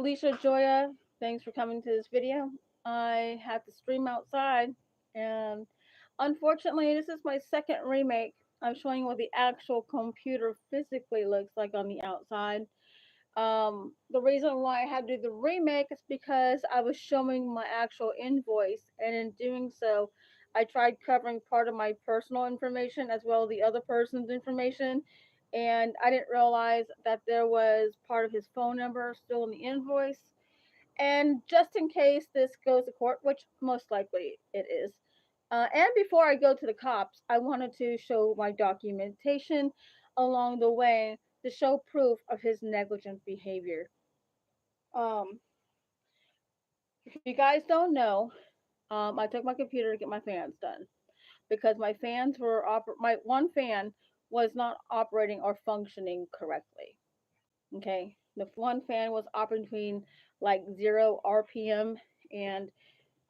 Lishajoya. Thanks for coming to this video. I had to stream outside, and unfortunately, this is my second remake. I'm showing what the actual computer physically looks like on the outside. The reason why I had to do the remake is because I was showing my actual invoice, and in doing so, I tried covering part of my personal information as well as the other person's information, and I didn't realize that there was part of his phone number still in the invoice. And just in case this goes to court, which most likely it is, and before I go to the cops, I wanted to show my documentation along the way to show proof of his negligent behavior. Um, if you guys don't know, I took my computer to get my fans done because my fans were my one fan was not operating or functioning correctly. Okay, the one fan was operating between like 0 RPM and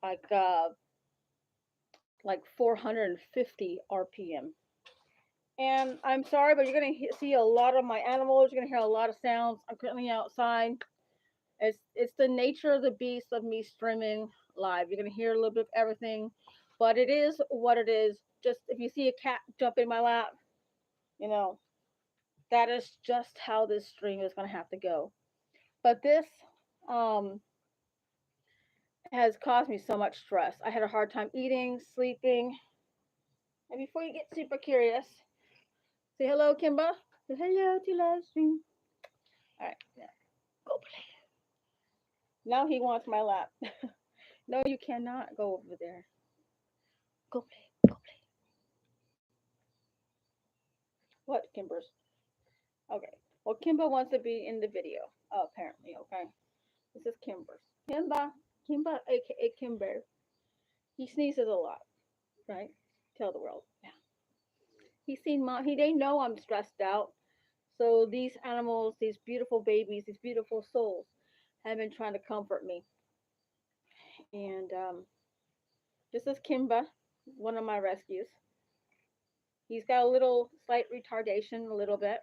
like uh, like 450 RPM. And I'm sorry, but you're gonna see a lot of my animals. You're gonna hear a lot of sounds. I'm currently outside. It's the nature of the beast of me streaming live. You're gonna hear a little bit of everything, but it is what it is. Just if you see a cat jump in my lap, you know that is just how this stream is gonna have to go. But this um has caused me so much stress. I had a hard time eating, sleeping. And before you get super curious, say hello, Kimba. Say hello to live stream. All right, now go play. Now he wants my lap. No, you cannot go over there. Go play. Go play. What, Kimbers? Okay. Well, Kimba wants to be in the video. Oh, apparently, okay. This is Kimbers. Kimba, aka Kimber. He sneezes a lot, right? Tell the world. Yeah. He's seen mom. They know I'm stressed out. So these animals, these beautiful babies, these beautiful souls, have been trying to comfort me. And this is Kimba, one of my rescues. He's got a little slight retardation, a little bit,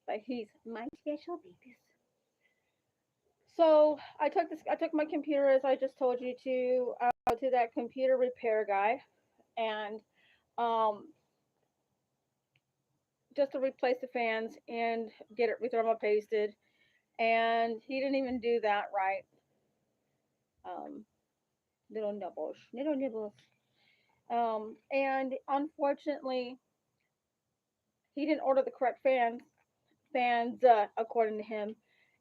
but he's my special babies. So I took my computer as I just told you to that computer repair guy, and um, just to replace the fans and get it rethermal pasted, and he didn't even do that right. Um, little nibbles. And unfortunately, he didn't order the correct fans according to him,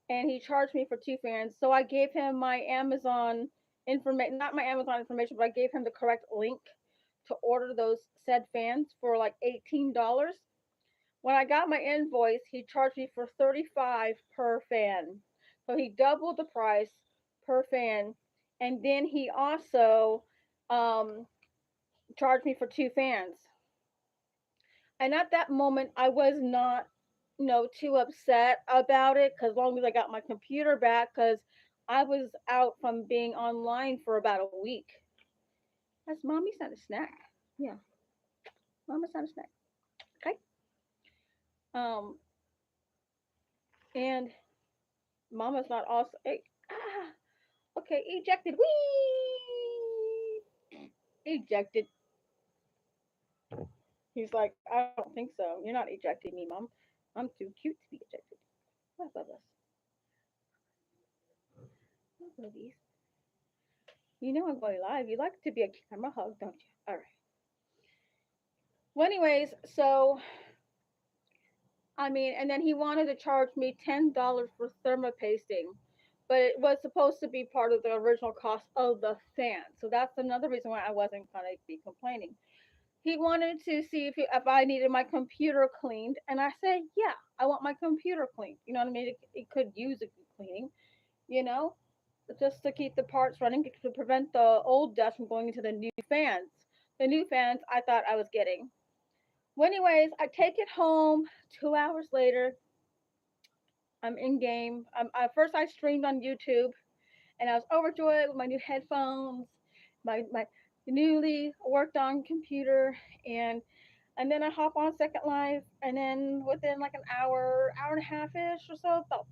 and he charged me for two fans. So I gave him my Amazon information, not my Amazon information, but I gave him the correct link to order those said fans for like $18. When I got my invoice, he charged me for 35 per fan. So he doubled the price per fan, and then he also um, charged me for two fans. And at that moment, I was not, too upset about it because as long as I got my computer back, because I was out from being online for about a week. That's mommy's not a snack. Yeah, mama's not a snack. Okay. Um, and mama's not also. Hey, okay, ejected. Wee! Ejected. He's like, I don't think so. You're not ejecting me, mom. I'm too cute to be ejected. What about us? What these? You know I'm going live. You like to be a camera hug, don't you? All right. Well, anyways, so I mean, and then he wanted to charge me $10 for thermopasting, but it was supposed to be part of the original cost of the fan. So that's another reason why I wasn't gonna be complaining. He wanted to see if I needed my computer cleaned, and I said, yeah, I want my computer cleaned. You know what I mean? It could use a good cleaning, you know, just to keep the parts running to prevent the old dust from going into the new fans. The new fans I thought I was getting. Well, anyways, I take it home. 2 hours later, I'm in game. First, I streamed on YouTube, and I was overjoyed with my new headphones, my newly worked on computer, and then I hop on Second Life, and then within like an hour, hour and a half ish or so, about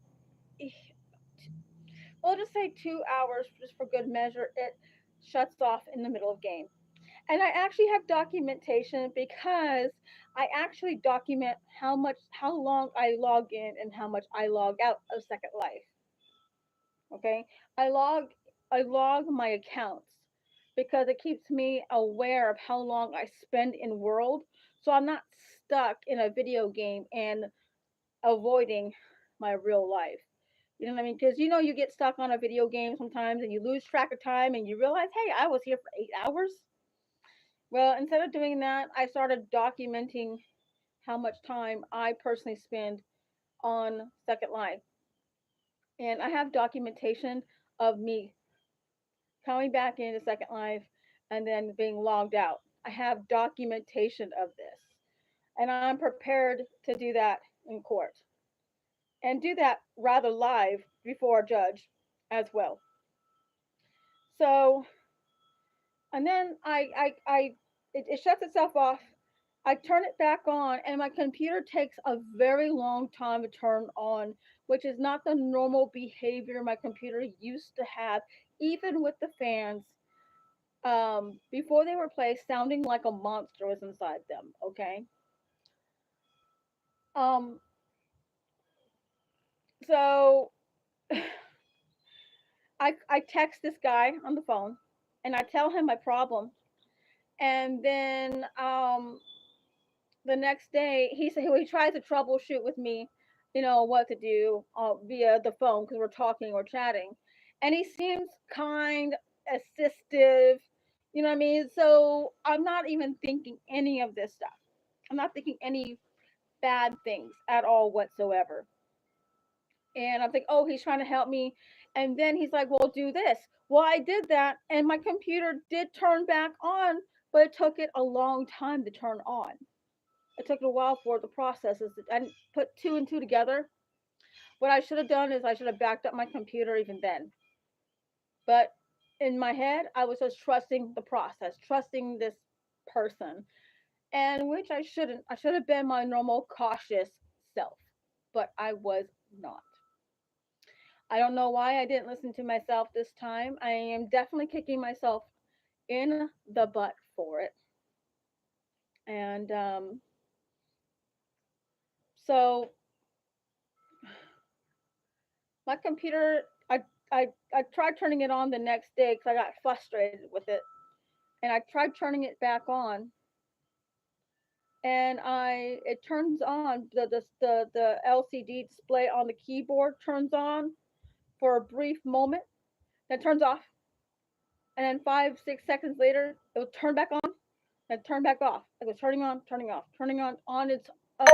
we'll just say 2 hours just for good measure, it shuts off in the middle of game. And I actually have documentation because I actually document how long I log in and how much I log out of Second Life. Okay, I log I log my accounts because it keeps me aware of how long I spend in world, so I'm not stuck in a video game and avoiding my real life. You know what I mean? Because you get stuck on a video game sometimes and you lose track of time and you realize, hey, I was here for 8 hours. Well, instead of doing that, I started documenting how much time I personally spend on Second Life. And I have documentation of me coming back into Second Life and then being logged out. I have documentation of this. And I'm prepared to do that in court and do that rather live before a judge as well. So, and then it shuts itself off. I turn it back on, and my computer takes a very long time to turn on, which is not the normal behavior my computer used to have, even with the fans. Before they were placed, sounding like a monster was inside them. Okay. Um, so I text this guy on the phone, and I tell him my problem, and then the next day he tries to troubleshoot with me, what to do via the phone because we're talking or chatting, and he seems kind, assistive. You know what I mean? So I'm not even thinking any of this stuff. I'm not thinking any bad things at all whatsoever. And I'm thinking, oh, he's trying to help me. And then he's like, well, do this. Well, I did that, and my computer did turn back on, but it took it a long time to turn on. It took a while for the processes. I didn't put two and two together. What I should have done is I should have backed up my computer even then. But in my head, I was just trusting the process, trusting this person, and which I shouldn't. I should have been my normal cautious self, but I was not. I don't know why I didn't listen to myself this time. I am definitely kicking myself in the butt for it. And so my computer, I tried turning it on the next day because I got frustrated with it, and I tried turning it back on, and I it turns on the LCD display on the keyboard turns on for a brief moment, then turns off, and then 5 6 seconds later it will turn back on and turn back off. It was turning on, turning off, turning on its own.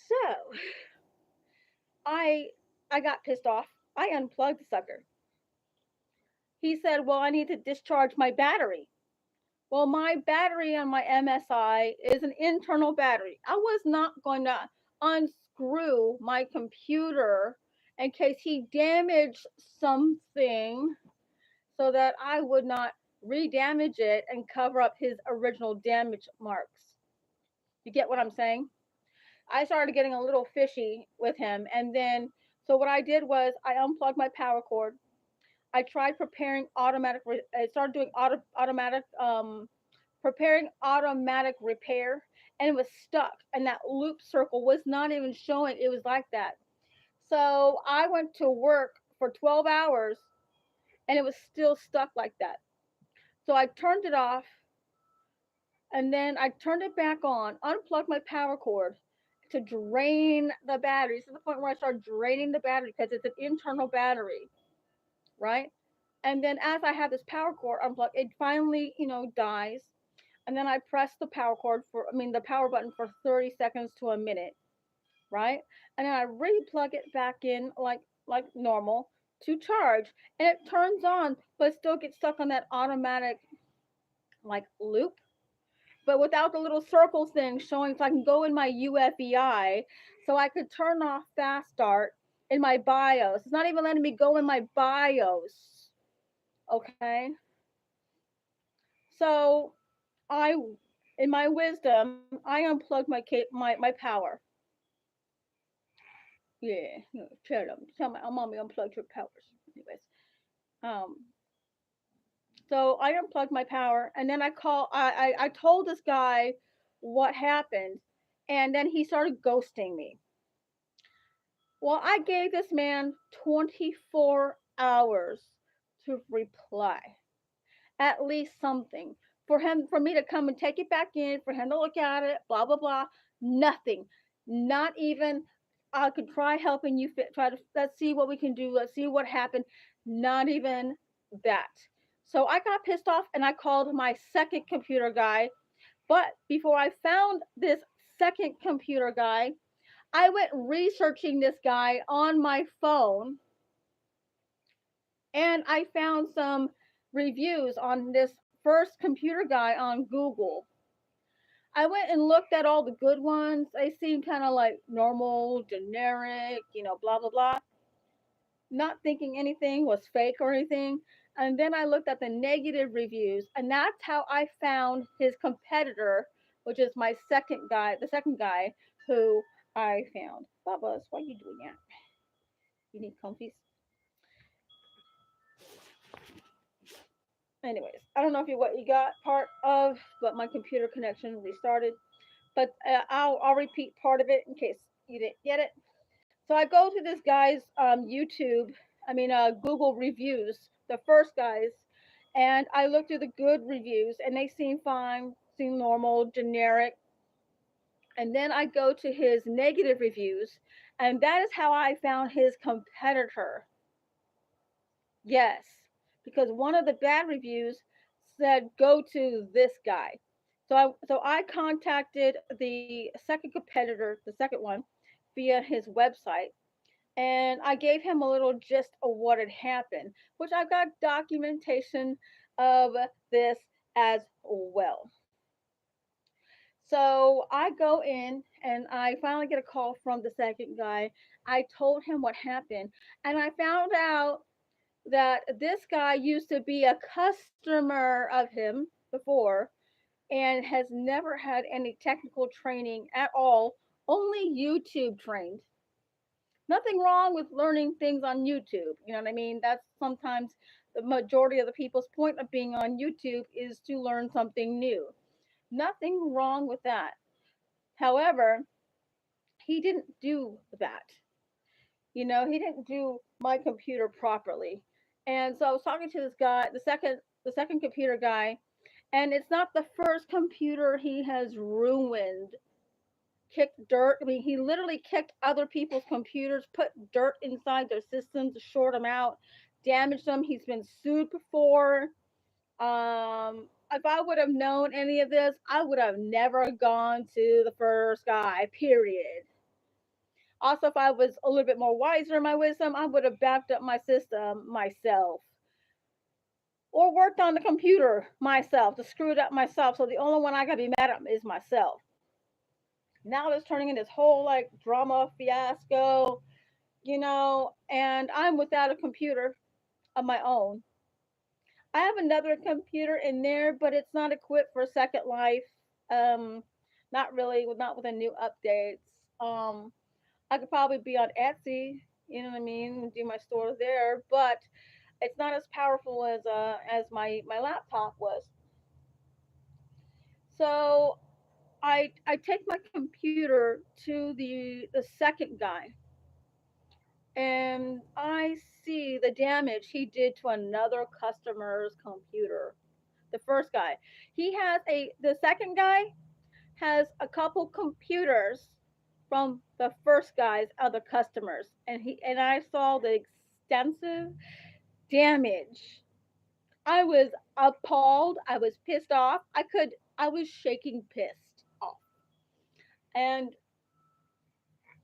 So I I got pissed off. I unplugged the sucker. He said, "Well, I need to discharge my battery." Well, my battery on my MSI is an internal battery. I was not going to unscrew my computer in case he damaged something so that I would not re-damage it and cover up his original damage marks. You get what I'm saying? I started getting a little fishy with him, and then so what I did was I unplugged my power cord. I tried preparing automatic. I started doing automatic preparing automatic repair, and it was stuck, and that loop circle was not even showing it was like that. So I went to work for 12 hours, and it was still stuck like that. So I turned it off, and then I turned it back on, unplugged my power cord to drain the battery. To the point where I started draining the battery because it's an internal battery, right? And then as I have this power cord unplugged, it finally, dies. And then I press the power button for 30 seconds to a minute, right? And then I re-plug it back in like normal to charge, and it turns on, but still gets stuck on that automatic like loop, but without the little circle thing showing, so I can go in my UFEI, so I could turn off fast start in my BIOS. It's not even letting me go in my BIOS. Okay, so I, in my wisdom, I unplugged my power. Yeah, tell my mommy unplugged your powers. Anyways, um, so I unplugged my power, and then I told this guy what happened, and then he started ghosting me. Well, I gave this man 24 hours to reply, at least something. For me to come and take it back in, for him to look at it, blah blah blah, nothing. Not even I could try helping you try to let's see what we can do, let's see what happened. Not even that. So I got pissed off and I called my second computer guy. But before I found this second computer guy, I went researching this guy on my phone, and I found some reviews on this first computer guy on Google. I went and looked at all the good ones. They seemed kind of like normal, generic, blah, blah, blah. Not thinking anything was fake or anything. And then I looked at the negative reviews, and that's how I found his competitor, which is my second guy, the second guy who I found. Bubba's, what are you doing now? You need comfies? Anyways, I don't know if you what you got part of, but my computer connection restarted. But I'll repeat part of it in case you didn't get it. So I go to this guy's Google reviews, the first guys, and I look through the good reviews, and they seem fine, seem normal, generic. And then I go to his negative reviews, and that is how I found his competitor. Yes, because one of the bad reviews said go to this guy. So I contacted the second competitor, the second one, via his website, and I gave him a little gist of what had happened, which I've got documentation of this as well. So I go in and I finally get a call from the second guy. I told him what happened, and I found out that this guy used to be a customer of him before and has never had any technical training at all, only YouTube trained. Nothing wrong with learning things on YouTube. You know what I mean? That's sometimes the majority of the people's point of being on YouTube is to learn something new. Nothing wrong with that. However, he didn't do that. He didn't do my computer properly. And so I was talking to this guy, the second computer guy, and it's not the first computer he has ruined. Kicked dirt. I mean, he literally kicked other people's computers, put dirt inside their systems to short them out, damaged them. He's been sued before. If I would have known any of this, I would have never gone to the first guy, period. Also, if I was a little bit more wiser in my wisdom, I would have backed up my system myself or worked on the computer myself to screw it up myself. So the only one I gotta be mad at is myself. Now it's turning into this whole like drama fiasco, and I'm without a computer of my own. I have another computer in there, but it's not equipped for Second Life. Um, Not really, not with the new updates. I could probably be on Etsy, you know what I mean, do my store there, but it's not as powerful as my laptop was. So I take my computer to the second guy, and I see the damage he did to another customer's computer. The first guy, the second guy has a couple computers from the first guy's other customers, and I saw the extensive damage. I was appalled. I was pissed off. I was shaking pissed off. And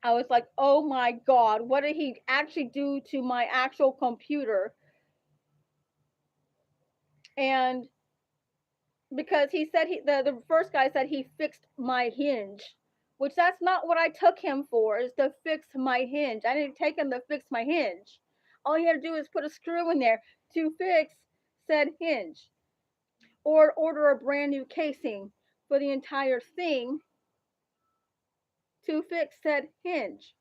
I was like, "Oh my god, what did he actually do to my actual computer?" And because he said the first guy said he fixed my hinge, which that's not what I took him for, is to fix my hinge. I didn't take him to fix my hinge. All he had to do is put a screw in there to fix said hinge, or order a brand new casing for the entire thing to fix said hinge.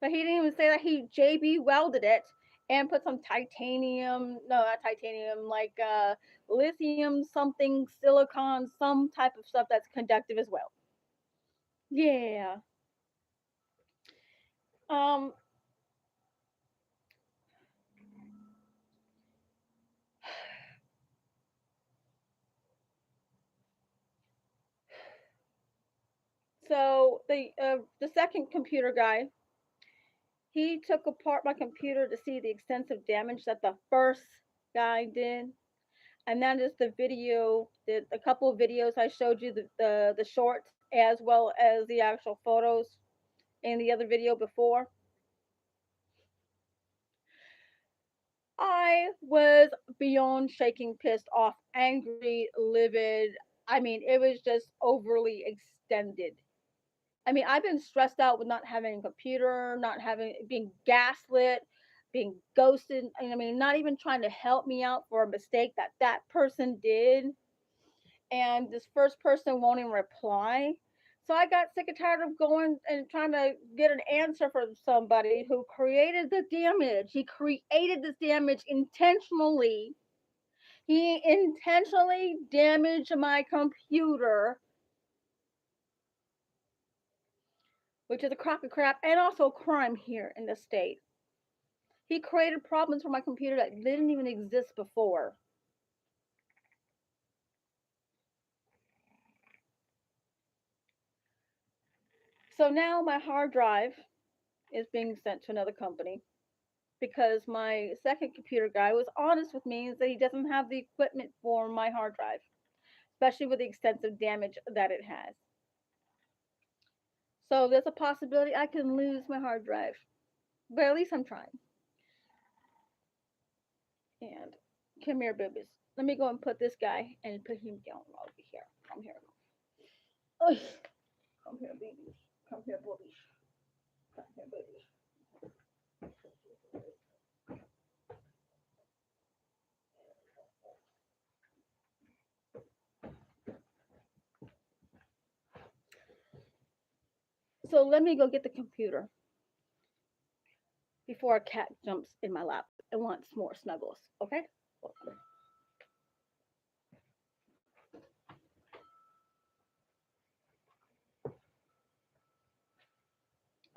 But he didn't even say that he JB welded it and put some titanium, no, not titanium, like lithium something, silicon, some type of stuff that's conductive as well. Yeah. Um. So the second computer guy, he took apart my computer to see the extensive damage that the first guy did. And that is the video, a couple of videos I showed you, the shorts as well as the actual photos in the other video before. I was beyond shaking, pissed off, angry, livid. I mean, it was just overly extended. I mean, I've been stressed out with not having a computer, not having, being gaslit, being ghosted. I mean, not even trying to help me out for a mistake that that person did. And this first person won't even reply. So I got sick and tired of going and trying to get an answer from somebody who created the damage. He created this damage intentionally. He intentionally damaged my computer, which is a crock of crap and also a crime here in the state. He created problems for my computer that didn't even exist before. So now my hard drive is being sent to another company because my second computer guy was honest with me and said he doesn't have the equipment for my hard drive, especially with the extensive damage that it has. So there's a possibility I can lose my hard drive, but at least I'm trying. And come here, boobies. Let me go and put this guy and put him down over here. Come here. Oy. Come here, babies. Come here, boobies. Come here, babies. So let me go get the computer before a cat jumps in my lap and wants more snuggles. Okay?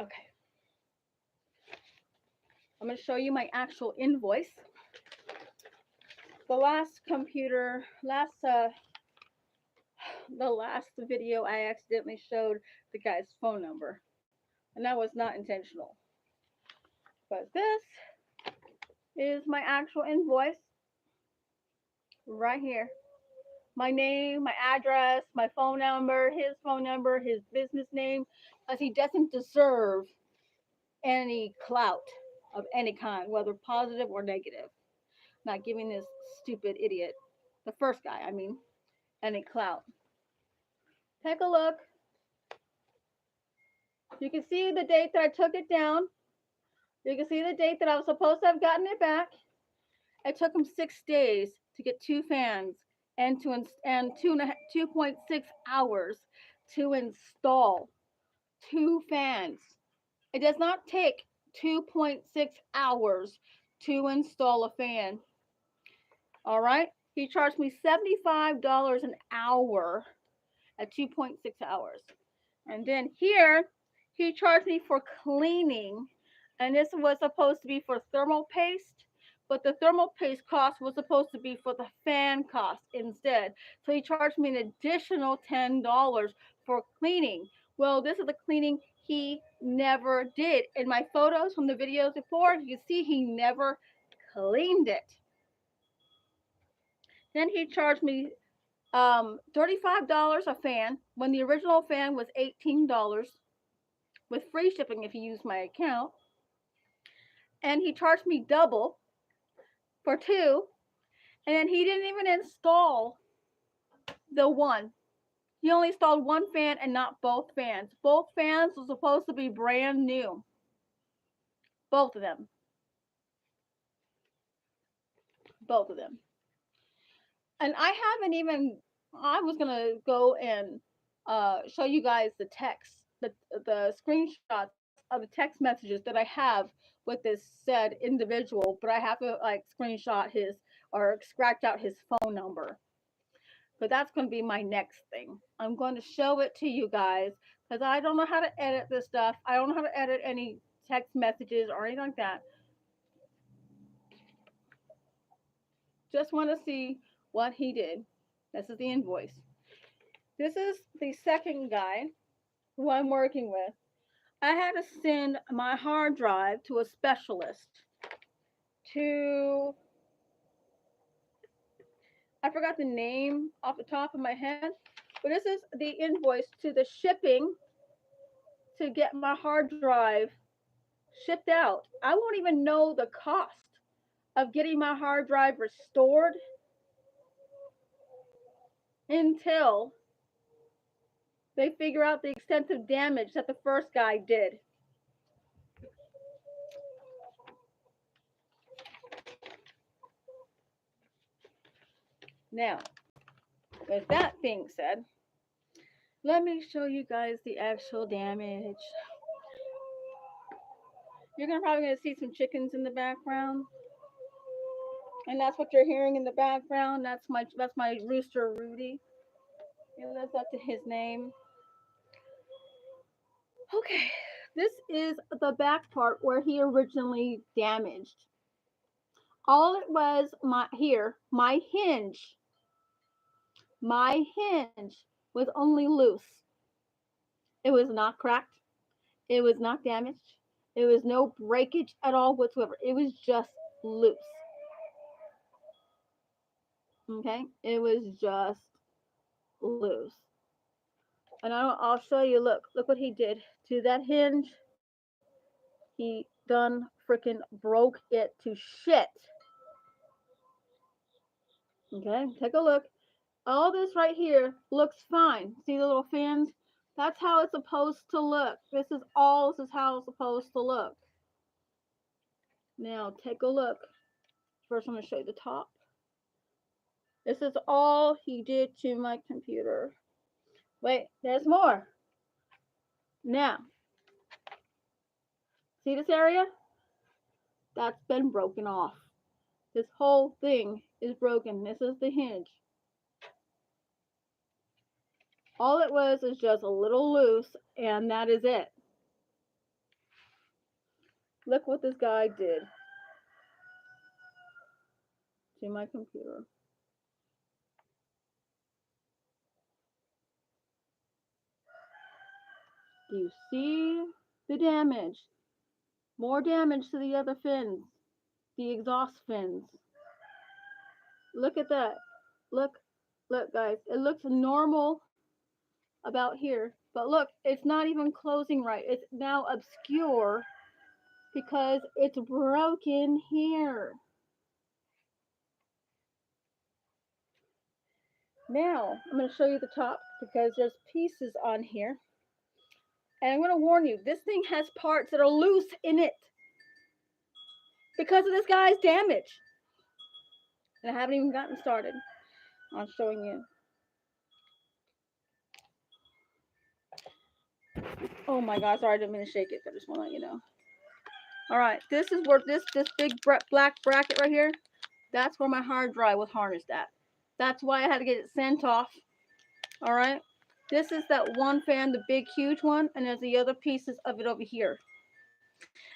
Okay. I'm going to show you my actual invoice. The last computer, the last video, I accidentally showed the guy's phone number, and that was not intentional. But this is my actual invoice right here. My name, my address, my phone number, his business name, because he doesn't deserve any clout of any kind, whether positive or negative. Not giving this stupid idiot, the first guy, I mean, any clout. Take a look. You can see the date that I took it down. You can see the date that I was supposed to have gotten it back. It took him 6 days to get two fans and 2.6 hours to install two fans. It does not take 2.6 hours to install a fan. All right. He charged me $75 an hour at 2.6 hours. And then here, he charged me for cleaning. And this was supposed to be for thermal paste, but the thermal paste cost was supposed to be for the fan cost instead. So he charged me an additional $10 for cleaning. Well, this is the cleaning he never did. In my photos from the videos before, you see he never cleaned it. Then he charged me $35 a fan when the original fan was $18 with free shipping if you use my account. And he charged me double for two. And then he didn't even install the one. He only installed one fan and not both fans. Both fans were supposed to be brand new. Both of them. Both of them. And I haven't even, I was going to go and show you guys the text, the screenshots of text messages that I have with this said individual, but I have to like screenshot his or scratch out his phone number. But that's going to be my next thing. I'm going to show it to you guys because I don't know how to edit this stuff. I don't know how to edit any text messages or anything like that. Just want to see what he did. This is the invoice. This is the second guy who I'm working with. I had to send my hard drive to a specialist to, I forgot the name off the top of my head, but this is the invoice to the shipping to get my hard drive shipped out. I won't even know the cost of getting my hard drive restored until they figure out the extensive damage that the first guy did. Now, with that being said, let me show you guys the actual damage. You're probably gonna see some chickens in the background, and that's what you're hearing in the background. That's my rooster Rudy. He lives up to his name. Okay, this is the back part where he originally damaged. All it was my hinge was only loose. It was not cracked. It was not damaged. It was no breakage at all whatsoever. It was just loose. Okay, it was just loose. And I'll show you. Look what he did to that hinge. He done freaking broke it to shit. Okay, take a look. All this right here looks fine. See the little fins? That's how it's supposed to look. This is how it's supposed to look. Now take a look. First I'm going to show you the top. This is all he did to my computer. Wait, there's more. Now, see this area? That's been broken off. This whole thing is broken. This is the hinge. All it was is just a little loose, and that is it. Look what this guy did to my computer. Do you see the damage? More damage to the other fins, the exhaust fins. Look at that. Look, guys. It looks normal about here, but look, it's not even closing right. It's now obscure because it's broken here. Now, I'm going to show you the top because there's pieces on here. And I'm going to warn you, this thing has parts that are loose in it because of this guy's damage. And I haven't even gotten started on showing you. Oh my God, sorry, I didn't mean to shake it. I just want to let you know. All right, this is where this big black bracket right here, that's where my hard drive was harnessed at. That's why I had to get it sent off. All right, this is that one fan, the big huge one, and there's the other pieces of it over here.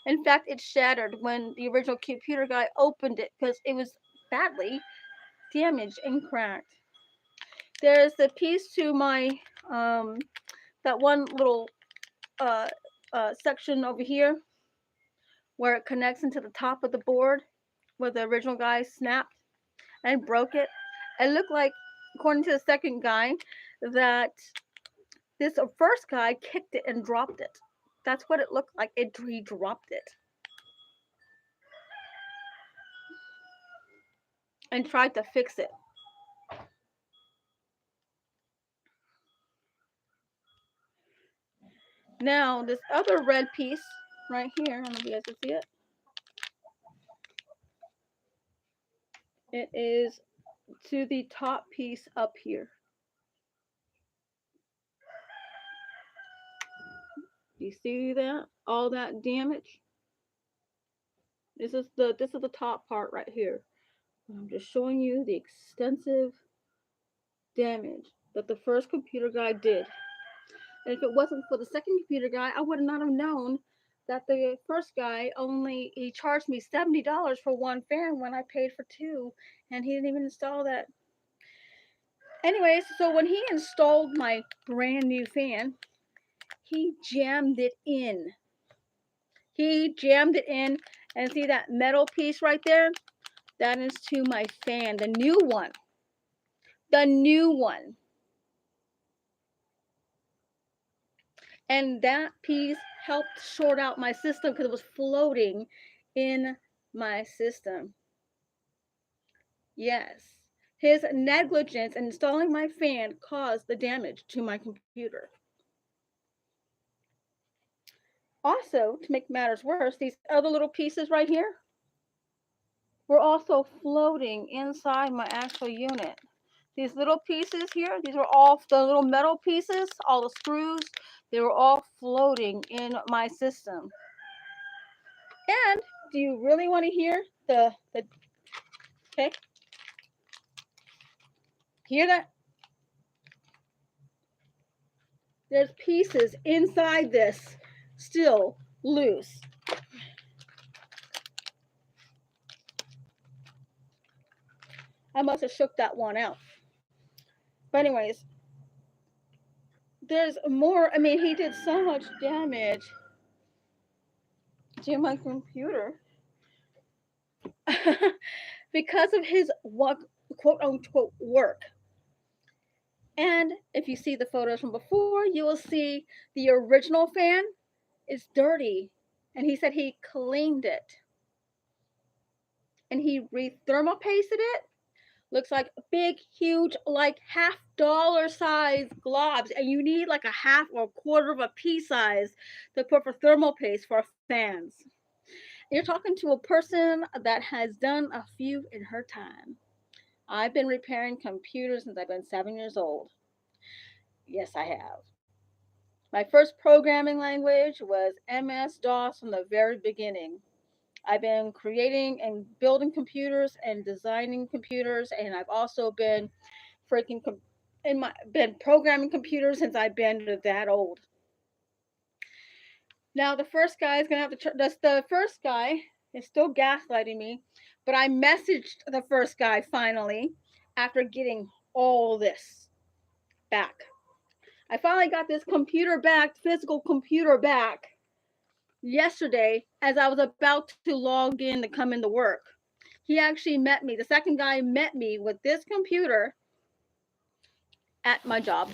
In fact, it shattered when the original computer guy opened it because it was badly damaged and cracked. There's the piece to my that one little section over here where it connects into the top of the board where the original guy snapped and broke it. It looked like, according to the second guy, that this first guy kicked it and dropped it. That's what it looked like. He dropped it and tried to fix it. Now, this other red piece right here, I don't know if you guys can see it. It is to the top piece up here. Do You see that? All that damage? This is the top part right here. I'm just showing you the extensive damage that the first computer guy did. And if it wasn't for the second computer guy, I would not have known that the first guy only he charged me $70 for one fan when I paid for two, and he didn't even install that. Anyways, so when he installed my brand new fan, he jammed it in. He jammed it in, and see that metal piece right there? That is to my fan, the new one. The new one. And that piece helped short out my system because it was floating in my system. Yes. His negligence in installing my fan caused the damage to my computer. Also, to make matters worse, these other little pieces right here were also floating inside my actual unit. These little pieces here, these were all the little metal pieces, all the screws, they were all floating in my system. And do you really want to hear the okay? Hear that? There's pieces inside this still loose. I must have shook that one out. But anyways, there's more. I mean, he did so much damage to my computer because of his quote unquote work. And if you see the photos from before, you will see the original fan is dirty. And he said he cleaned it. And he re-thermal pasted it. Looks like big, huge, like $half size globs. And you need like a half or a quarter of a pea size to put for thermal paste for fans. You're talking to a person that has done a few in her time. I've been repairing computers since I've been 7 years old. Yes, I have. My first programming language was MS-DOS from the very beginning. I've been creating and building computers and designing computers, and I've also been freaking been programming computers since I've been that old. Now the first guy is gonna have to. The first guy is still gaslighting me, but I messaged the first guy finally after getting all this back. I finally got this computer back, physical computer back yesterday as I was about to log in to come into work. He actually met me. The second guy met me with this computer at my job.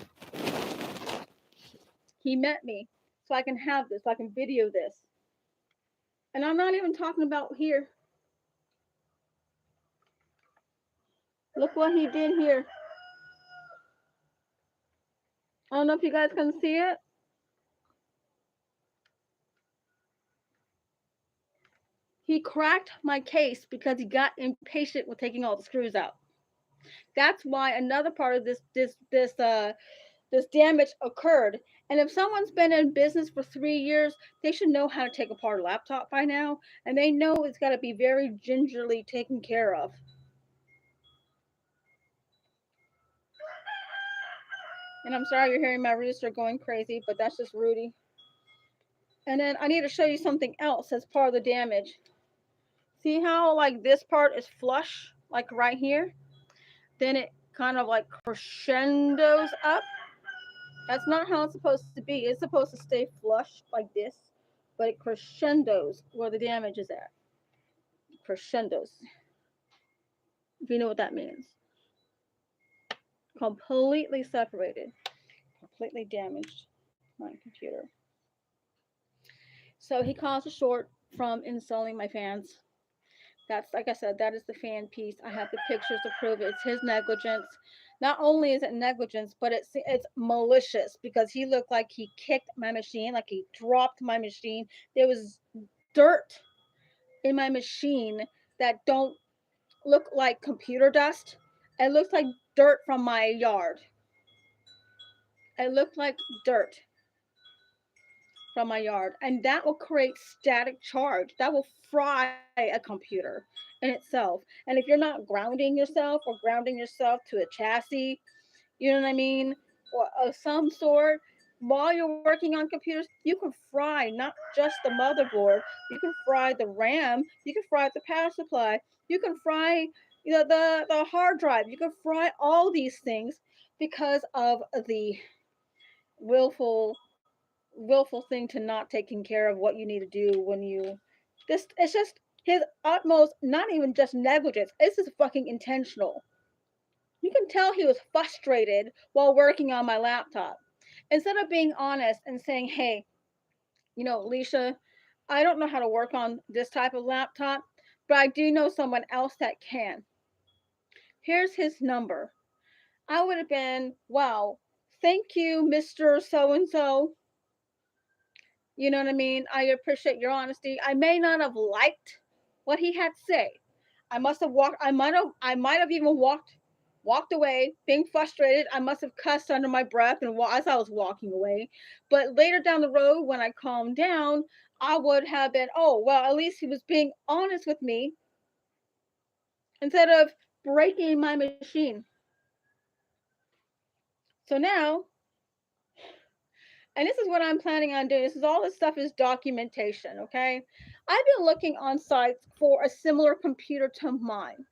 He met me so I can have this, so I can video this. And I'm not even talking about here. Look what he did here. I don't know if you guys can see it. He cracked my case because he got impatient with taking all the screws out. That's why another part of this damage occurred. And if someone's been in business for 3 years, they should know how to take apart a laptop by now, and they know it's got to be very gingerly taken care of. And I'm sorry you're hearing my rooster going crazy, but that's just Rudy. And then I need to show you something else as part of the damage. See how like this part is flush, like right here? Then it kind of like crescendos up. That's not how it's supposed to be. It's supposed to stay flush like this, but it crescendos where the damage is at. Crescendos. If you know what that means. Completely separated. Completely damaged my computer. So he caused a short from installing my fans. That's, like I said, that is the fan piece. I have the pictures to prove it. It's his negligence. Not only is it negligence, but it's malicious because he looked like he kicked my machine, like he dropped my machine. There was dirt in my machine that don't look like computer dust. It looks like dirt from my yard. It looked like dirt. from my yard, and that will create static charge. That will fry a computer in itself. And if you're not grounding yourself or grounding yourself to a chassis, you know what I mean, or of some sort, while you're working on computers, you can fry not just the motherboard, you can fry the RAM, you can fry the power supply, you can fry the hard drive, you can fry all these things because of the willful willful thing to not taking care of what you need to do when you this it's just his utmost, not even just negligence, this is fucking intentional. You can tell he was frustrated while working on my laptop. Instead of being honest and saying, hey, Leisha, I don't know how to work on this type of laptop, but I do know someone else that can. Here's his number. I would have been, wow, thank you, Mr. So and so. You know what I mean? I appreciate your honesty. I may not have liked what he had to say. I might have even walked away, being frustrated. I must have cussed under my breath and as I was walking away. But later down the road, when I calmed down, I would have been, oh well, at least he was being honest with me instead of breaking my machine. So now, and this is what I'm planning on doing. This is all this stuff is documentation, okay? I've been looking on sites for a similar computer to mine.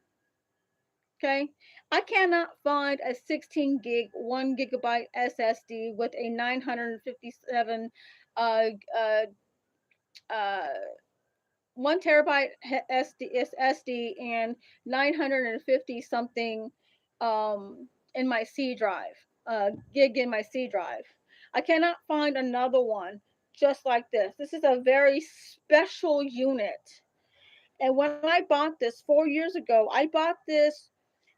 Okay, I cannot find a 16 gig, 1 gigabyte SSD with a 957 uh, uh, uh, 1 terabyte SD and 950 something in my C drive, gig in my C drive. I cannot find another one just like this. This is a very special unit. And when I bought this 4 years ago, I bought this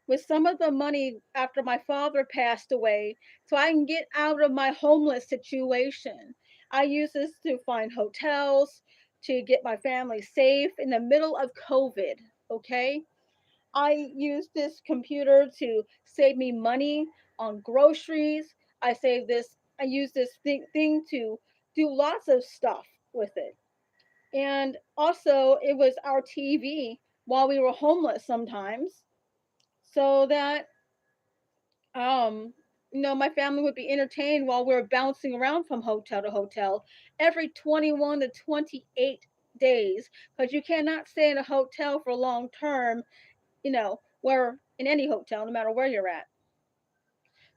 with some of the money after my father passed away so I can get out of my homeless situation. I use this to find hotels, to get my family safe in the middle of COVID, okay? I use this computer to save me money on groceries. I use this thing to do lots of stuff with it. And also, it was our TV while we were homeless sometimes, so that my family would be entertained while we were bouncing around from hotel to hotel every 21 to 28 days, because you cannot stay in a hotel for long term, where in any hotel, no matter where you're at.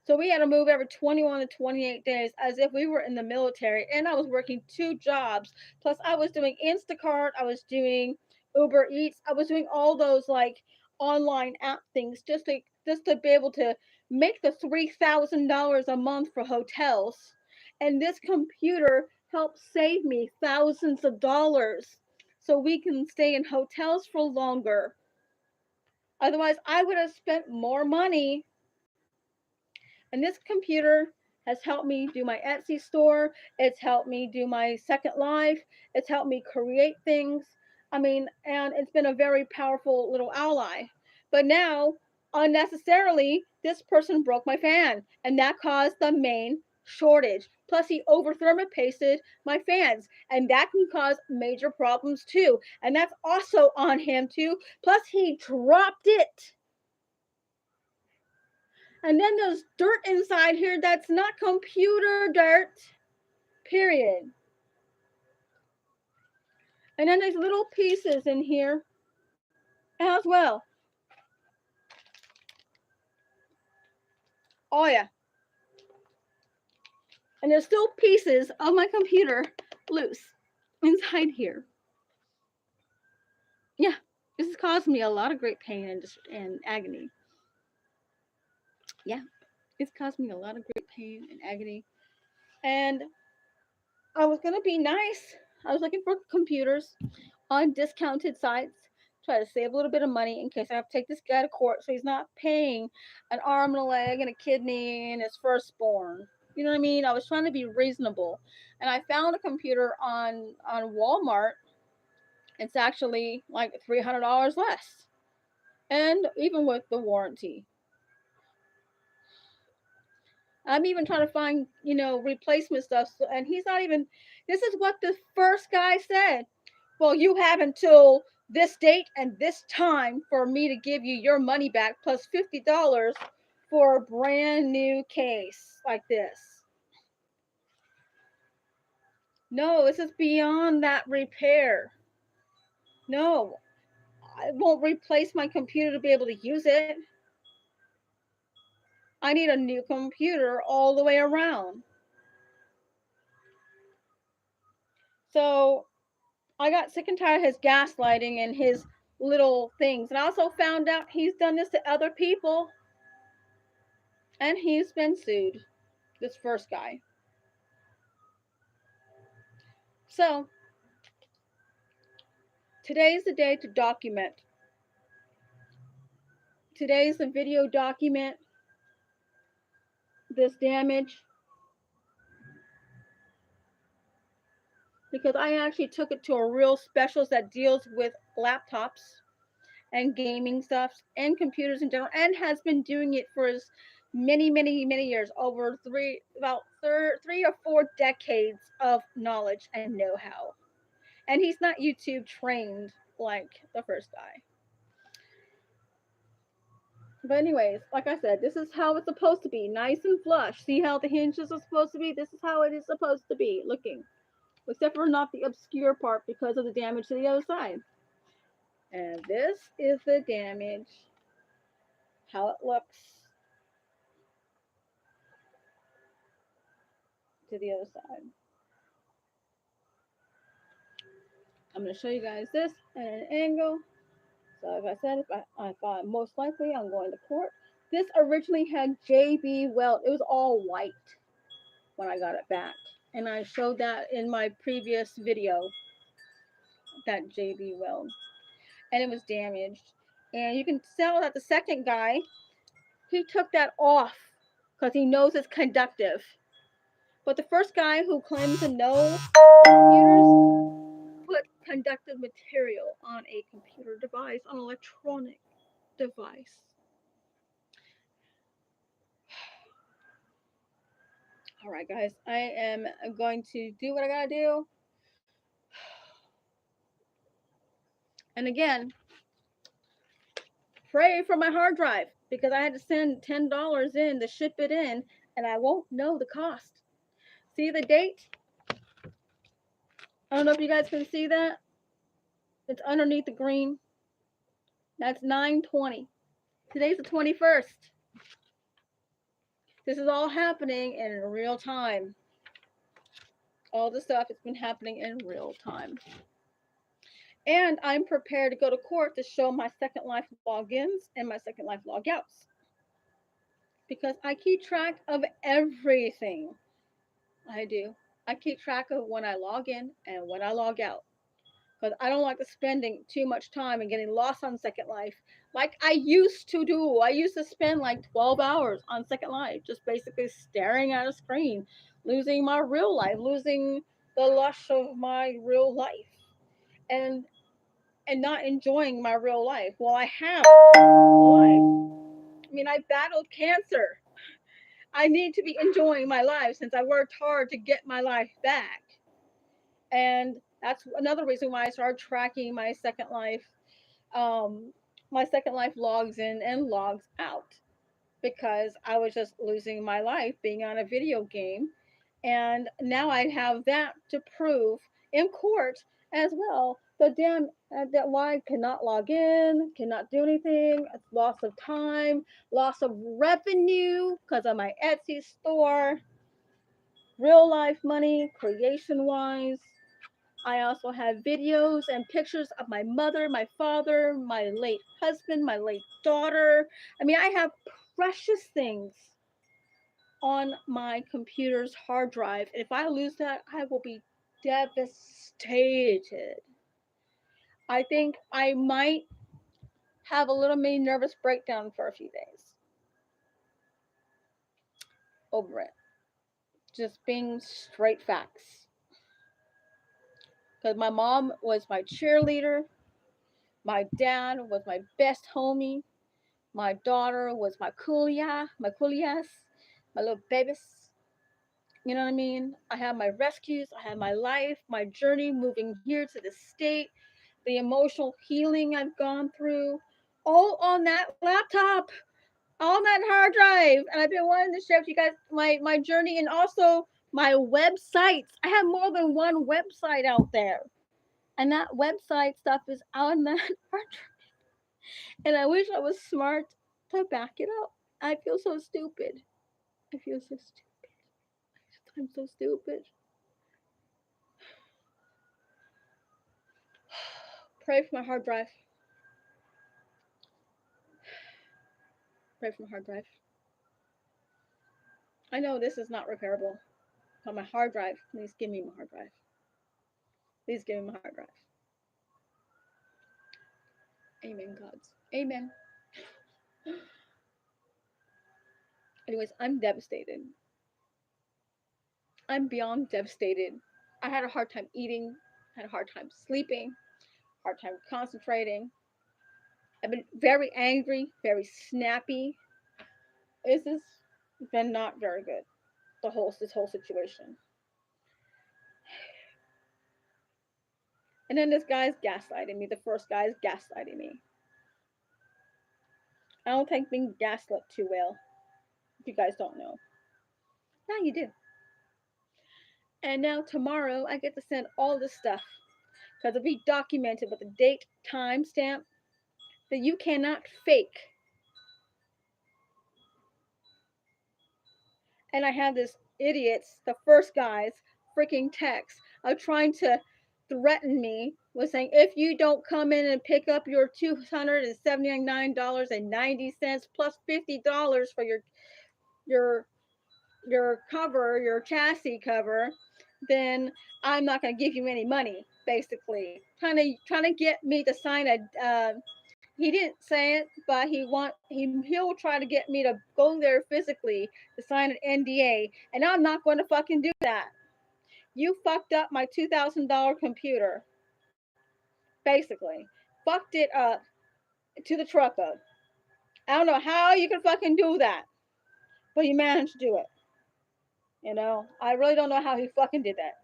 So we had to move every 21 to 28 days as if we were in the military. And I was working two jobs. Plus, I was doing Instacart, I was doing Uber Eats, I was doing all those like online app things just to be able to make the $3,000 a month for hotels. And this computer helped save me thousands of dollars so we can stay in hotels for longer. Otherwise, I would have spent more money, and this computer has helped me do my Etsy store. It's helped me do my Second Life. It's helped me create things. I mean, and it's been a very powerful little ally. But now, unnecessarily, this person broke my fan, and that caused the main shortage. Plus, he over thermopasted my fans, and that can cause major problems too. And that's also on him too. Plus, he dropped it. And then there's dirt inside here that's not computer dirt, period. And then there's little pieces in here as well. Oh, yeah. And there's still pieces of my computer loose inside here. Yeah, this has caused me a lot of great pain and agony. Yeah, it's caused me a lot of great pain and agony. And I was going to be nice. I was looking for computers on discounted sites, try to save a little bit of money in case I have to take this guy to court so he's not paying an arm and a leg and a kidney and his firstborn. You know what I mean? I was trying to be reasonable. And I found a computer on Walmart. It's actually like $300 less. And even with the warranty. I'm even trying to find, replacement stuff. And he's not even, this is what the first guy said. Well, you have until this date and this time for me to give you your money back plus $50 for a brand new case like this. No, this is beyond that repair. No, I won't replace my computer to be able to use it. I need a new computer all the way around. So I got sick and tired of his gaslighting and his little things. And I also found out he's done this to other people. And he's been sued. This first guy. So today's the day to document. Today's the video document this damage. Because I actually took it to a real specialist that deals with laptops and gaming stuff and computers in general, and has been doing it for as many years, over about 3 or 4 decades of knowledge and know-how. And he's not YouTube trained like the first guy. But anyways, like I said, this is how it's supposed to be, nice and flush. See how the hinges are supposed to be? This is how it is supposed to be looking, except for not the obscure part because of the damage to the other side. And this is the damage, how it looks to the other side. I'm going to show you guys this at an angle. So as I said, if I thought most likely I'm going to court. This originally had JB Weld. It was all white when I got it back. And I showed that in my previous video, that JB Weld. And it was damaged. And you can tell that the second guy, he took that off because he knows it's conductive. But the first guy who claimed to know computers put conductive material on a computer device, on an electronic device. All right, guys, I am going to do what I gotta do. And again, pray for my hard drive because I had to send $10 in to ship it in, and I won't know the cost. See the date? I don't know if you guys can see that. It's underneath the green. That's 9/20. Today's the 21st. This is all happening in real time. All the stuff has been happening in real time. And I'm prepared to go to court to show my Second Life logins and my Second Life logouts. Because I keep track of everything. I do. I keep track of when I log in and when I log out. Because I don't like spending too much time and getting lost on Second Life like I used to do. I used to spend like 12 hours on Second Life, just basically staring at a screen, losing my real life, losing the lush of my real life, and not enjoying my real life. Well, I have life. I mean, I battled cancer. I need to be enjoying my life since I worked hard to get my life back. And that's another reason why I started tracking um, my Second Life logs in and logs out, because I was just losing my life being on a video game. And now I have that to prove in court as well. The damn that why I cannot log in, cannot do anything. It's loss of time, loss of revenue because of my Etsy store, real life money, creation wise. I also have videos and pictures of my mother, my father, my late husband, my late daughter. I mean, I have precious things on my computer's hard drive. And if I lose that, I will be devastated. I think I might have a little mini nervous breakdown for a few days over it. Just being straight facts. Because my mom was my cheerleader. My dad was my best homie. My daughter was my kulias. my little babies. You know what I mean? I have my rescues, I have my life, my journey moving here to the state, the emotional healing I've gone through, all on that laptop, on that hard drive. And I've been wanting to share with you guys my journey and also my websites. I have more than one website out there. And that website stuff is on that hard drive. And I wish I was smart to back it up. I feel so stupid. I feel so stupid. I'm so stupid. Pray for my hard drive. Pray for my hard drive. I know this is not repairable, but my hard drive, please give me my hard drive. Please give me my hard drive. Amen, gods. Amen. Anyways, I'm devastated. I'm beyond devastated. I had a hard time eating, had a hard time sleeping, hard time concentrating. I've been very angry, very snappy. This has been not very good. This whole situation. And then this guy's gaslighting me. The first guy's gaslighting me. I don't take being gaslit too well. If you guys don't know. Now you do. And now tomorrow I get to send all this stuff because it'll be documented with a date, time stamp that you cannot fake. And I have this idiots, the first guy's freaking text of trying to threaten me with saying, if you don't come in and pick up your $279.90 plus $50 for your cover, your chassis cover, then I'm not going to give you any money. Basically, trying to get me to sign a. He didn't say it, but he'll try to get me to go there physically to sign an NDA, and I'm not going to fucking do that. You fucked up my $2,000 computer. Basically, fucked it up to the trucker. I don't know how you can fucking do that, but you managed to do it. You know, I really don't know how he fucking did that.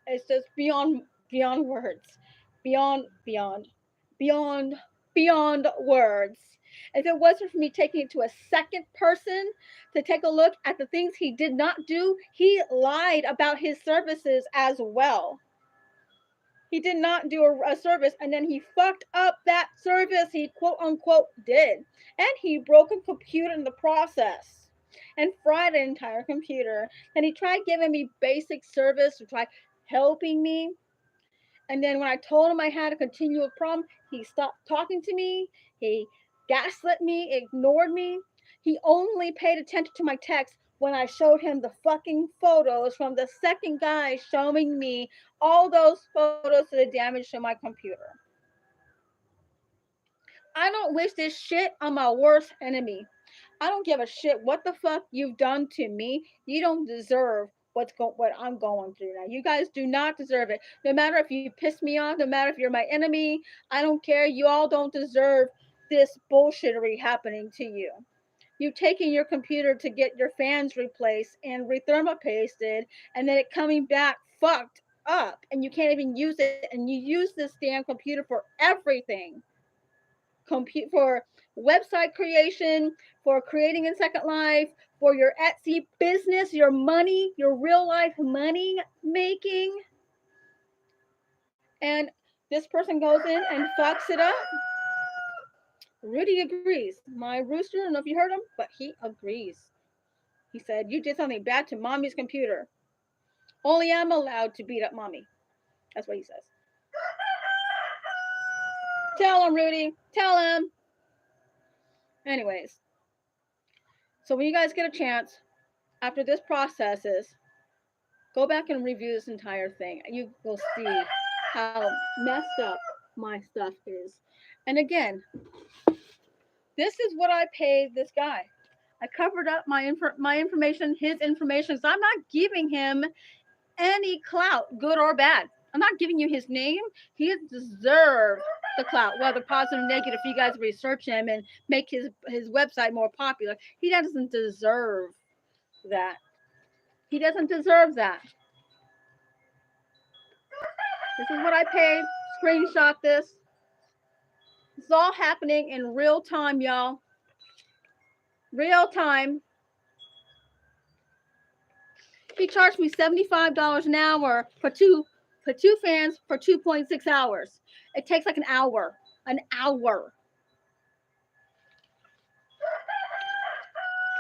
It's just beyond words, beyond beyond beyond words. If it wasn't for me taking it to a second person to take a look at the things he did not do, he lied about his services as well. He did not do a service, and then he fucked up that service he quote unquote did, and he broke a computer in the process and fried an entire computer. And he tried giving me basic service to try helping me. And then when I told him I had a continual problem, he stopped talking to me. He gaslit me, ignored me. He only paid attention to my text when I showed him the fucking photos from the second guy showing me all those photos of the damage to my computer. I don't wish this shit on my worst enemy. I don't give a shit what the fuck you've done to me. You don't deserve what I'm going through now. You guys do not deserve it. No matter if you piss me off, no matter if you're my enemy, I don't care. You all don't deserve this bullshittery happening to you. You taking your computer to get your fans replaced and rethermopasted, and then it coming back fucked up, and you can't even use it, and you use this damn computer for everything. For website creation, for creating a second life, for your Etsy business, your money, your real life money making. And this person goes in and fucks it up. Rudy agrees. My rooster, I don't know if you heard him, but he agrees. He said, you did something bad to mommy's computer. Only I'm allowed to beat up mommy. That's what he says. Tell him, Rudy. Tell him. Anyways. So when you guys get a chance, after this processes, go back and review this entire thing. You will see how messed up my stuff is. And again, this is what I paid this guy. I covered up my information, his information. So I'm not giving him any clout, good or bad. I'm not giving you his name. He deserves the clout, whether positive or negative. You guys research him and make his website more popular. He doesn't deserve that. He doesn't deserve that. This is what I paid. Screenshot this. It's all happening in real time, y'all. Real time. He charged me $75 an hour for two fans for 2.6 hours. It takes like an hour. An hour.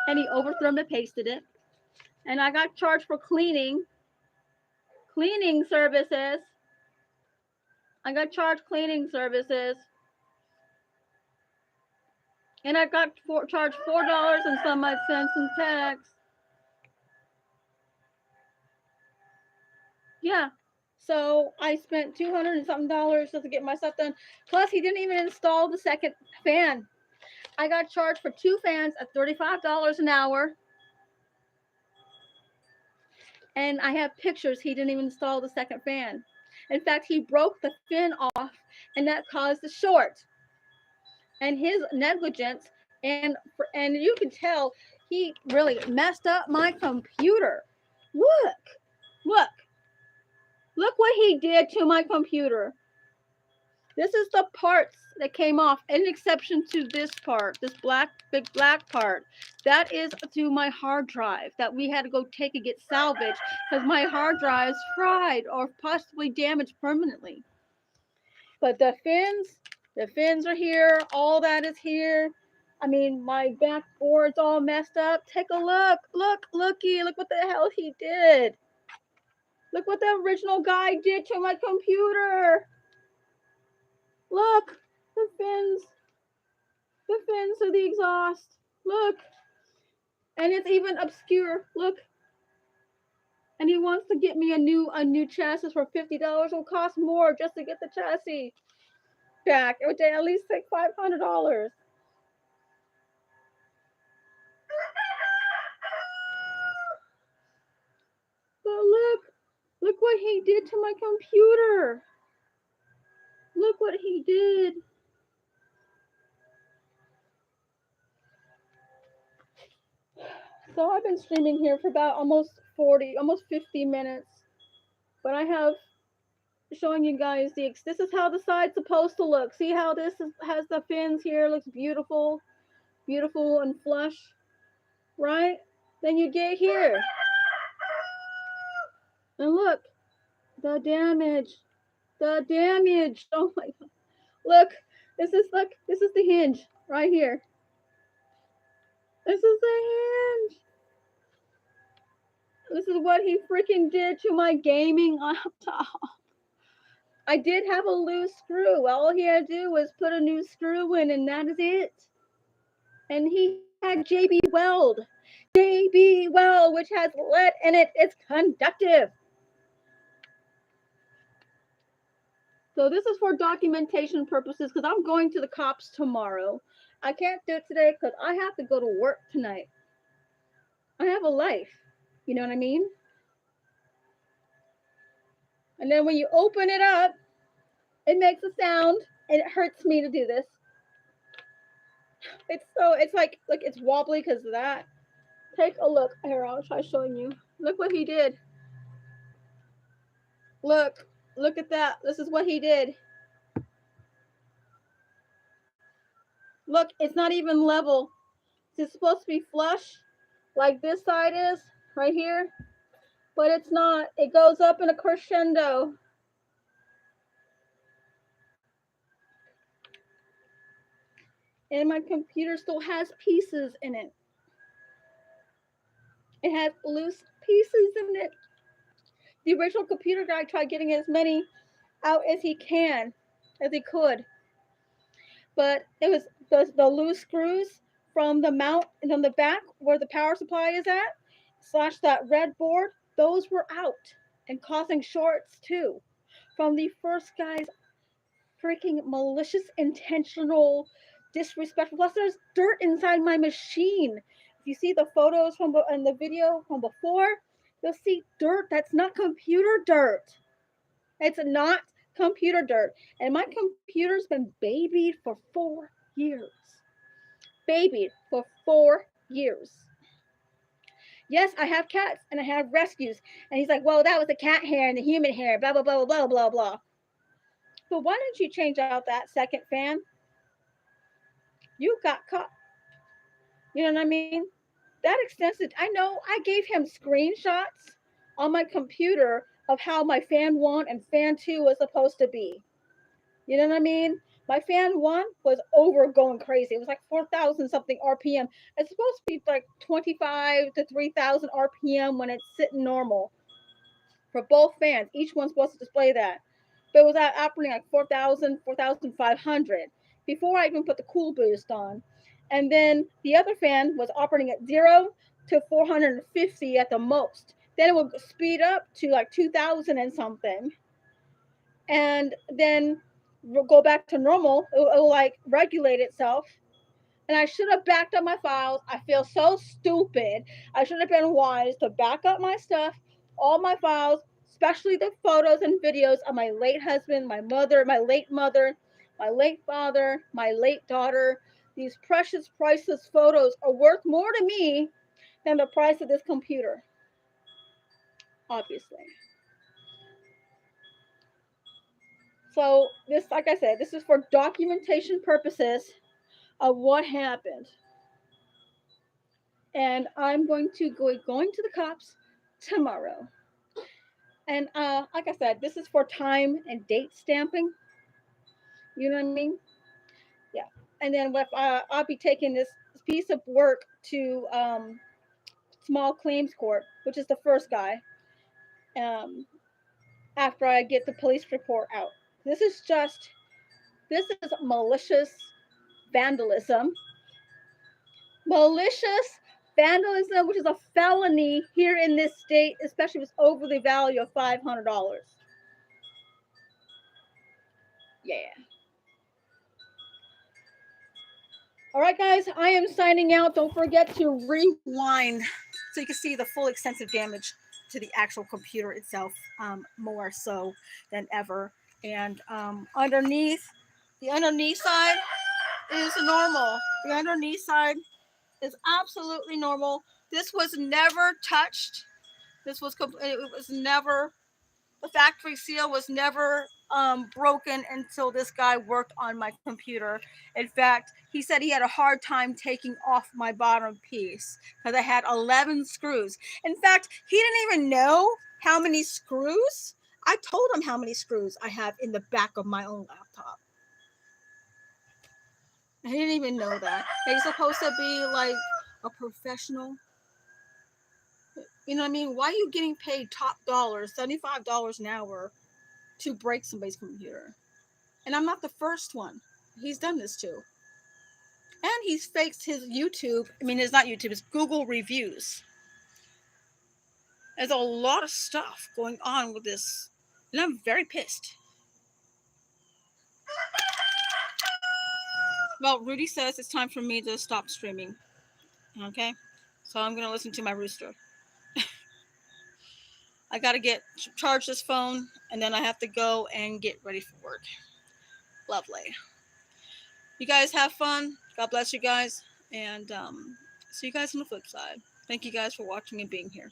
And he overthrew and pasted it. And I got charged for cleaning services. I got charged cleaning services. And I got charged $4 and some odd cents in tax. Yeah. So I spent $200 and something just to get my stuff done. Plus, he didn't even install the second fan. I got charged for 2 fans at $35 an hour. And I have pictures. He didn't even install the second fan. In fact, he broke the fin off, and that caused the short. And his negligence, and you can tell he really messed up my computer. Look what he did to my computer. This is the parts that came off, an exception to this part, this big black part. That is to my hard drive that we had to go take and get salvaged because my hard drive's fried or possibly damaged permanently. But the fins are here. All that is here. I mean, my backboard's all messed up. Take a look. Looky. Look what the hell he did. Look what the original guy did to my computer. Look, the fins of the exhaust. Look, and it's even obscure. Look, and he wants to get me a new chassis for $50. It'll cost more just to get the chassis back. It would at least take $500. But look what he did to my computer. Look what he did. So I've been streaming here for about almost 50 minutes. But I have showing you guys this is how the side's supposed to look. See how this has the fins here, looks beautiful and flush, right? Then you get here. And look, the damage. Oh my God. Look, this is the hinge right here. This is the hinge. This is what he freaking did to my gaming laptop. I did have a loose screw. All he had to do was put a new screw in, and that is it. And he had JB Weld, which has lead in it. It's conductive. So this is for documentation purposes because I'm going to the cops tomorrow. I can't do it today because I have to go to work tonight. I have a life. You know what I mean? And then when you open it up, it makes a sound, and it hurts me to do this. It's like it's wobbly because of that. Take a look. Here, I'll try showing you. Look what he did. Look at that. This is what he did. Look, it's not even level. It's supposed to be flush, like this side is, right here. But it's not. It goes up in a crescendo. And my computer still has pieces in it. It has loose pieces in it. The original computer guy tried getting as many out as he could. But it was the loose screws from the mount and on the back where the power supply is at, / that red board, those were out and causing shorts too. From the first guy's freaking malicious, intentional, disrespectful. Plus, there's dirt inside my machine. If you see the photos and the video from before, you'll see dirt. That's not computer dirt. It's not computer dirt. And my computer's been babied for 4 years. Babied for 4 years. Yes, I have cats and I have rescues. And he's like, well, that was the cat hair and the human hair, blah, blah, blah, blah, blah, blah. But why don't you change out that second fan? You got caught. You know what I mean? That extensive. I know I gave him screenshots on my computer of how my fan one and fan two was supposed to be. You know what I mean? My fan one was over going crazy. It was like 4,000 something RPM. It's supposed to be like 25 to 3,000 RPM when it's sitting normal for both fans. Each one's supposed to display that. But it was operating like 4,000, 4,500 before I even put the cool boost on. And then the other fan was operating at 0 to 450 at the most. Then it would speed up to like 2,000 and something. And then go back to normal. It will like regulate itself. And I should have backed up my files. I feel so stupid. I should have been wise to back up my stuff, all my files, especially the photos and videos of my late husband, my mother, my late mother, my late father, my late daughter. These precious, priceless photos are worth more to me than the price of this computer, obviously. So this, like I said, this is for documentation purposes of what happened. And I'm going to going to the cops tomorrow. And like I said, this is for time and date stamping. You know what I mean? Yeah. And then if I'll be taking this piece of work to small claims court, which is the first guy. Um, after I get the police report out, this is malicious vandalism. Malicious vandalism, which is a felony here in this state, especially if it's over the value of $500. Yeah. All right, guys, I am signing out. Don't forget to rewind so you can see the full extensive damage to the actual computer itself, more so than ever. And the underneath side is normal. The underneath side is absolutely normal. This was never touched. It was never, the factory seal was never broken until this guy worked on my computer. In fact, he said he had a hard time taking off my bottom piece because I had 11 screws. In fact, he didn't even know how many screws. I told him how many screws I have in the back of my own laptop. He didn't even know that. He's supposed to be like a professional. You know what I mean? Why are you getting paid top dollar, $75 an hour, to break somebody's computer? And I'm not the first one. He's done this too. And he's faked his YouTube. I mean, it's not YouTube, it's Google reviews. There's a lot of stuff going on with this. And I'm very pissed. Well, Rudy says it's time for me to stop streaming. Okay? So I'm going to listen to my rooster. I got to charge this phone, and then I have to go and get ready for work. Lovely. You guys have fun. God bless you guys. And see you guys on the flip side. Thank you guys for watching and being here.